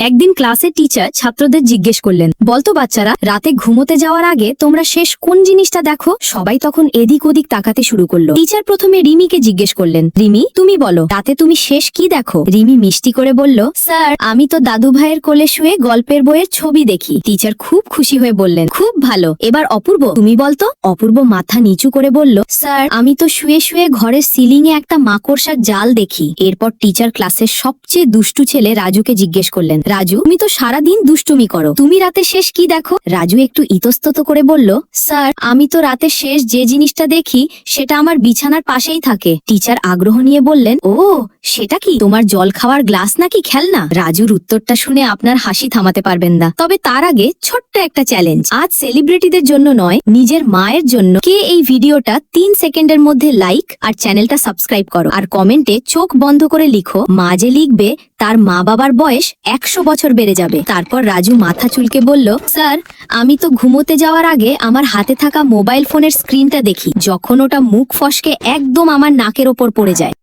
একদিন ক্লাসে টিচার ছাত্রদের জিজ্ঞেস করলেন, বলতো বাচ্চারা, রাতে ঘুমোতে যাওয়ার আগে তোমরা শেষ কোন জিনিসটা দেখো? সবাই তখন এদিক ওদিক তাকাতে শুরু করলো। টিচার প্রথমে রিমিকে জিজ্ঞেস করলেন, রিমি তুমি বলো, রাতে তুমি শেষ কি দেখো? রিমি মিষ্টি করে বলল, স্যার আমি তো দাদু ভাইয়ের কোলে শুয়ে গল্পের বইয়ের ছবি দেখি। টিচার খুব খুশি হয়ে বললেন, খুব ভালো, এবার অপূর্ব তুমি বলতো। অপূর্ব মাথা নিচু করে বলল, স্যার আমি তো শুয়ে শুয়ে ঘরের সিলিং এ একটা মাকড়সার জাল দেখি। এরপর টিচার ক্লাসের সবচেয়ে দুষ্টু ছেলে রাজুকে জিজ্ঞেস করলেন, রাজু তুমি তো সারাদিন দুষ্টুমি করো, তুমি রাতে শেষ কি দেখো? রাজু একটু ইতস্তত করে বলল, স্যার আমি তো রাতে শেষ যে জিনিসটা দেখি সেটা আমার বিছানার পাশেই থাকে। টিচার আগ্রহ নিয়ে বললেন, ও সেটা কি, তোমার জল খাওয়ার গ্লাস নাকি খেলনা? রাজুর উত্তরটা শুনে আপনার হাসি থামাতে পারবেন না। তবে তার আগে ছোট্ট একটা চ্যালেঞ্জ, আজ সেলিব্রিটিদের জন্য নয়, নিজের মায়ের জন্য। কে এই ভিডিওটা 3 সেকেন্ডের মধ্যে লাইক আর চ্যানেলটা সাবস্ক্রাইব করো, আর কমেন্টে চোখ বন্ধ করে লিখো, মা যে লিখবে তার মা বাবার বয়স 100 বছর বেড়ে যাবে। তারপর রাজু মাথা চুলকে বলল, স্যার আমি তো ঘুমোতে যাওয়ার আগে আমার হাতে থাকা মোবাইল ফোনের স্ক্রিনটা দেখি, যখন ওটা মুখ ফসকে একদম আমার নাকের ওপর পড়ে যায়।